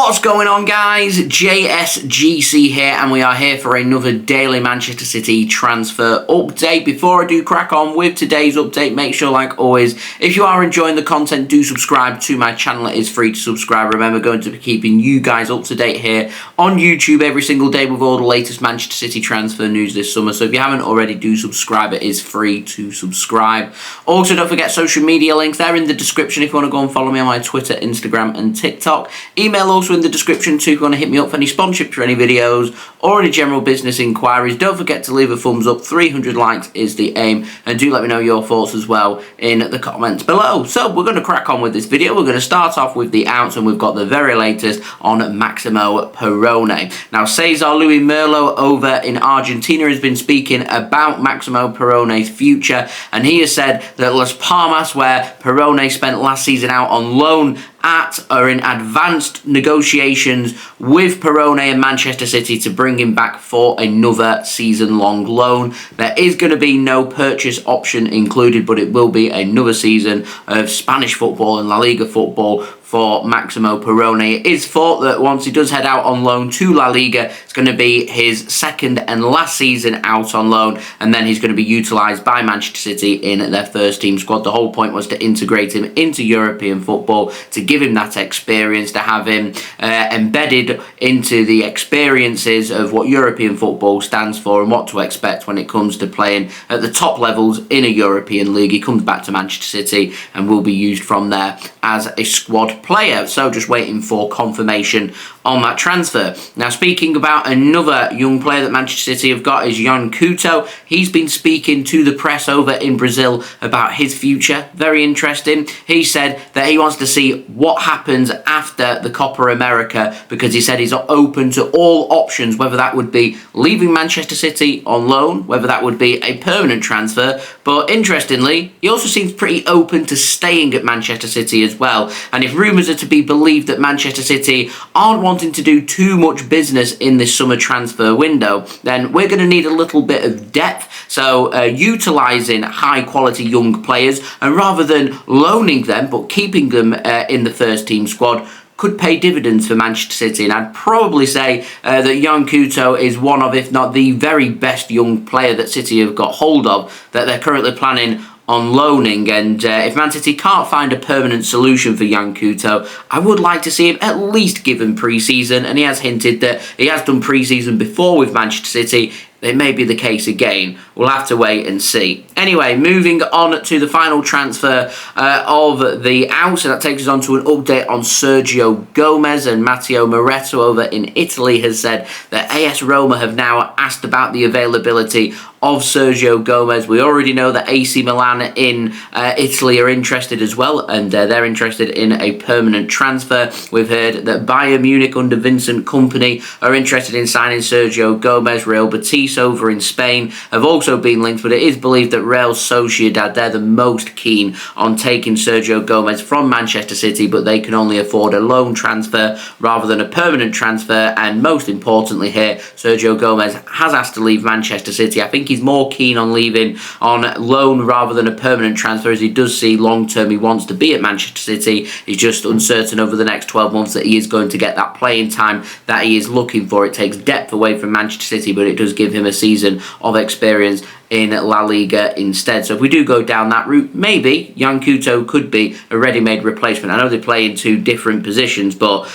What's going on, guys? JSGC here, and we are here for another daily Manchester City transfer update. Before I do crack on with today's update, make sure, like always, if you are enjoying the content, do subscribe to my channel. It is free to subscribe. Remember, going to be keeping you guys up to date here on YouTube every single day with all the latest Manchester City transfer news this summer. So if you haven't already, do subscribe. It is free to subscribe. Also, don't forget social media links. They're in the description if you want to go and follow me on my Twitter, Instagram, and TikTok. Email also in the description too if you want to hit me up for any sponsorship for any videos or any general business inquiries. Don't forget to leave a thumbs up. 300 likes is the aim, and do let me know your thoughts as well in the comments below. So we're going to crack on with this video. We're going to start off with the outs, and we've got the very latest on Maximo Perrone. Now, Cesar Merlo over in Argentina has been speaking about Maximo Perrone's future, and he has said that Las Palmas, where Perrone spent last season out on loan are in advanced negotiations with Perrone and Manchester City to bring him back for another season-long loan. There is going to be no purchase option included, but it will be another season of Spanish football and La Liga football for Maximo Perrone. It is thought that once he does head out on loan to La Liga, it's going to be his second and last season out on loan, and then he's going to be utilised by Manchester City in their first team squad. The whole point was to integrate him into European football, to give him that experience, to have him embedded into the experiences of what European football stands for and what to expect when it comes to playing at the top levels in a European league. He comes back to Manchester City and will be used from there as a squad player. So just waiting for confirmation on that transfer. Now, speaking about another young player that Manchester City have got is Couto. He's been speaking to the press over in Brazil about his future. Very interesting. He said that he wants to see what happens after the Copa America, because he said he's open to all options, whether that would be leaving Manchester City on loan, whether that would be a permanent transfer. But interestingly, he also seems pretty open to staying at Manchester City as well. And if rumours are to be believed that Manchester City aren't wanting to do too much business in this summer transfer window, then we're going to need a little bit of depth. So utilising high quality young players, and rather than loaning them but keeping them in the first team squad, could pay dividends for Manchester City. And I'd probably say that Couto is one of, if not the very best young player that City have got hold of, that they're currently planning on loaning. And if Man City can't find a permanent solution for Couto, I would like to see him at least given pre-season, and he has hinted that he has done pre-season before with Manchester City. It may be the case again. We'll have to wait and see. Anyway, moving on to the final transfer of the out. So that takes us on to an update on Sergio Gomez, and Matteo Moretto over in Italy has said that AS Roma have now asked about the availability of Sergio Gomez. We already know that AC Milan in Italy are interested as well, and they're interested in a permanent transfer. We've heard that Bayern Munich under Vincent Kompany are interested in signing Sergio Gomez. Real Betis over in Spain have also been linked, but it is believed that Real Sociedad, they're the most keen on taking Sergio Gomez from Manchester City, but they can only afford a loan transfer rather than a permanent transfer. And most importantly here, Sergio Gomez has asked to leave Manchester City. I think he's more keen on leaving on loan rather than a permanent transfer, as he does see long term he wants to be at Manchester City. He's just uncertain over the next 12 months that he is going to get that playing time that he is looking for. It takes depth away from Manchester City, but it does give him a season of experience in La Liga instead. So if we do go down that route, maybe Couto could be a ready-made replacement. I know they play in two different positions, but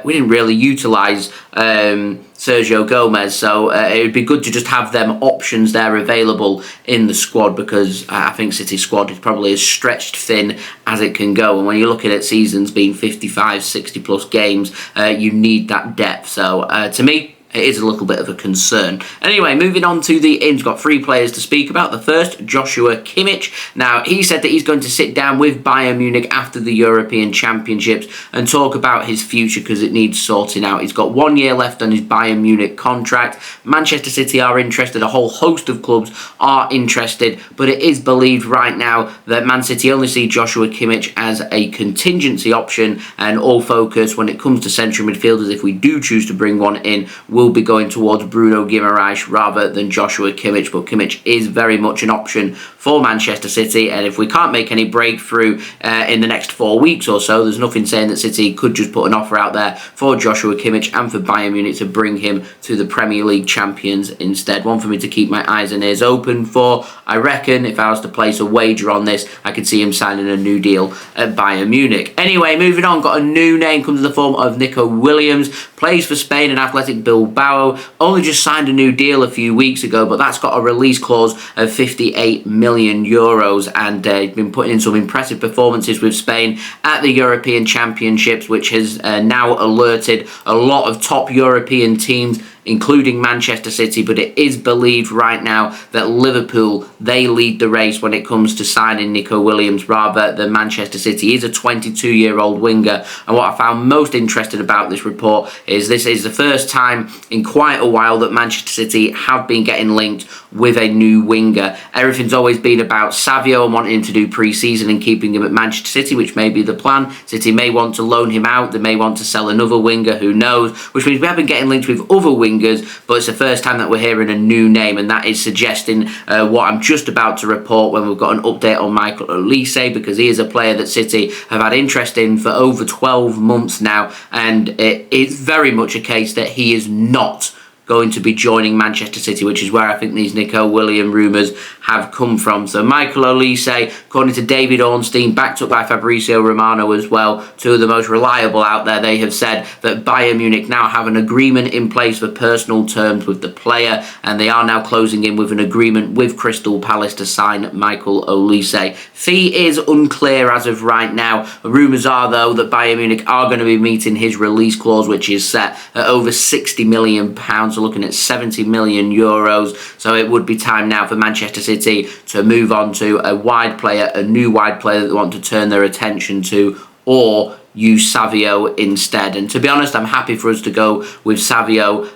we didn't really utilise Sergio Gomez, so it would be good to just have them options there available in the squad, because I think City's squad is probably as stretched thin as it can go, and when you're looking at seasons being 55, 60 plus games, you need that depth. So to me, it is a little bit of a concern. Anyway, moving on to the ins, got three players to speak about. The first, Joshua Kimmich. Now, he said that he's going to sit down with Bayern Munich after the European Championships and talk about his future, because it needs sorting out. He's got 1 year left on his Bayern Munich contract. Manchester City are interested. A whole host of clubs are interested, but it is believed right now that Man City only see Joshua Kimmich as a contingency option, and all focus when it comes to central midfielders, if we do choose to bring one in, will be going towards Bruno Guimaraes rather than Joshua Kimmich, but Kimmich is very much an option for Manchester City, and if we can't make any breakthrough in the next 4 weeks or so, there's nothing saying that City could just put an offer out there for Joshua Kimmich and for Bayern Munich to bring him to the Premier League champions instead. One for me to keep my eyes and ears open for. I reckon if I was to place a wager on this, I could see him signing a new deal at Bayern Munich. Anyway, moving on, got a new name, comes in the form of Nico Williams, plays for Spain and Athletic Bilbao, only just signed a new deal a few weeks ago, but that's got a release clause of 58 million euros, and he's been putting in some impressive performances with Spain at the European Championships, which has now alerted a lot of top European teams, including Manchester City, but it is believed right now that Liverpool, they lead the race when it comes to signing Nico Williams rather than Manchester City. He's a 22-year-old winger, and what I found most interesting about this report is this is the first time in quite a while that Manchester City have been getting linked with a new winger. Everything's always been about Savio and wanting him to do pre-season and keeping him at Manchester City, which may be the plan. City may want to loan him out, they may want to sell another winger, who knows, which means we have been getting linked with other wingers, but it's the first time that we're hearing a new name, and that is suggesting what I'm just about to report when we've got an update on Michael Olise, because he is a player that City have had interest in for over 12 months now, and it is very much a case that he is not going to be joining Manchester City, which is where I think these Nico Williams rumours have come from. So Michael Olise, according to David Ornstein, backed up by Fabrizio Romano as well, two of the most reliable out there, they have said that Bayern Munich now have an agreement in place for personal terms with the player, and they are now closing in with an agreement with Crystal Palace to sign Michael Olise. Fee is unclear as of right now. Rumours are, though, that Bayern Munich are going to be meeting his release clause, which is set at over £60 million. Looking at 70 million euros, so it would be time now for Manchester City to move on to a wide player, a new wide player that they want to turn their attention to, or use Savio instead. And to be honest, I'm happy for us to go with Savio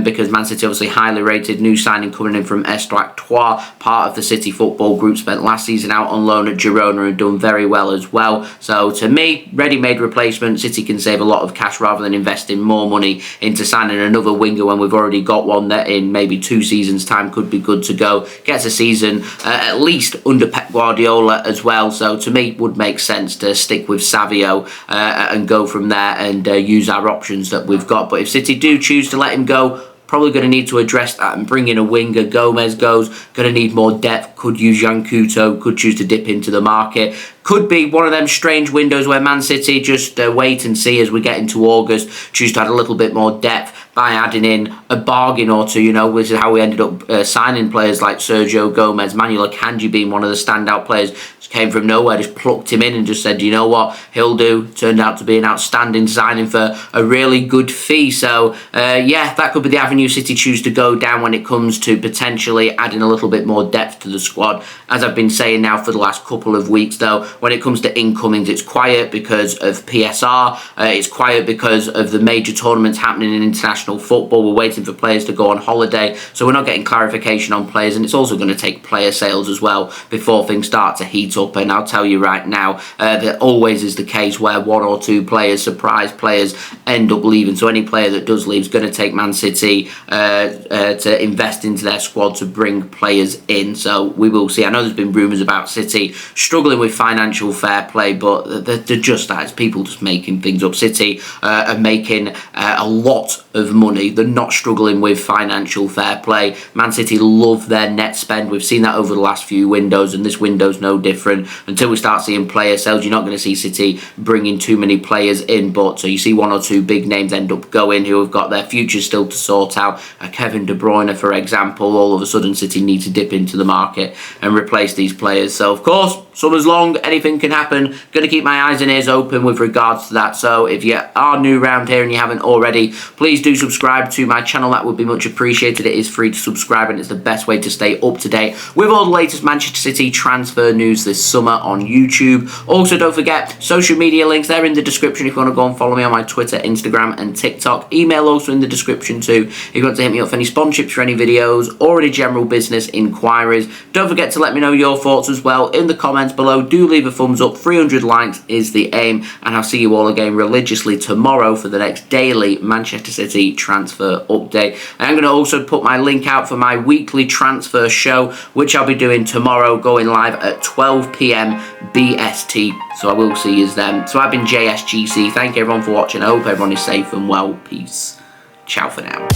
because Man City obviously highly rated, new signing coming in from Estac Trois, part of the City football group, spent last season out on loan at Girona and done very well as well. So to me, ready-made replacement. City can save a lot of cash rather than investing more money into signing another winger when we've already got one that in maybe 2 seasons time could be good to go. Gets a season at least under Pep Guardiola as well. So to me, it would make sense to stick with Savio and go from there and use our options that we've got. But if City do choose to let him go, probably going to need to address that and bring in a winger. Gomez goes, going to need more depth, could use Couto, could choose to dip into the market. Could be one of them strange windows where Man City just wait and see as we get into August, choose to add a little bit more depth by adding in a bargain or two, which is how we ended up signing players like Sergio Gomez, Manuel Akanji being one of the standout players. Just came from nowhere, just plucked him in and just said, you know what, he'll do. Turned out to be an outstanding signing for a really good fee. So, yeah, that could be the avenue City choose to go down when it comes to potentially adding a little bit more depth to the squad. As I've been saying now for the last couple of weeks, though, when it comes to incomings, it's quiet because of PSR. It's quiet because of the major tournaments happening in international football. We're waiting for players to go on holiday, so we're not getting clarification on players, and it's also going to take player sales as well before things start to heat up. And I'll tell you right now, that always is the case where 1 or 2 players, surprise players, end up leaving. So any player that does leave is going to take Man City to invest into their squad to bring players in. So we will see. I know there's been rumours about City struggling with financial fair play, but they're just that. It's people just making things up. City are making a lot of money. They're not struggling with financial fair play. Man City love their net spend. We've seen that over the last few windows, and this window's no different. Until we start seeing player sales, you're not going to see City bringing too many players in, but so you see 1 or 2 big names end up going who have got their future still to sort out. Kevin De Bruyne, for example, all of a sudden City need to dip into the market and replace these players. So of course, summer's long, anything can happen. Going to keep my eyes and ears open with regards to that. So if you are new around here and you haven't already, please do subscribe to my channel. That would be much appreciated. It is free to subscribe, and it's the best way to stay up to date with all the latest Manchester City transfer news this summer on YouTube. Also, don't forget, social media links, they're in the description if you want to go and follow me on my Twitter, Instagram and TikTok. Email also in the description too if you want to hit me up for any sponsorships for any videos or any general business inquiries. Don't forget to let me know your thoughts as well in the comments below. Do leave a thumbs up. 300 likes is the aim, and I'll see you all again religiously tomorrow for the next daily Manchester City transfer update. And I'm going to also put my link out for my weekly transfer show, which I'll be doing tomorrow, going live at 12 PM BST. So I will see you then. So I've been JSGC. Thank you everyone for watching. I hope everyone is safe and well. Peace. Ciao for now.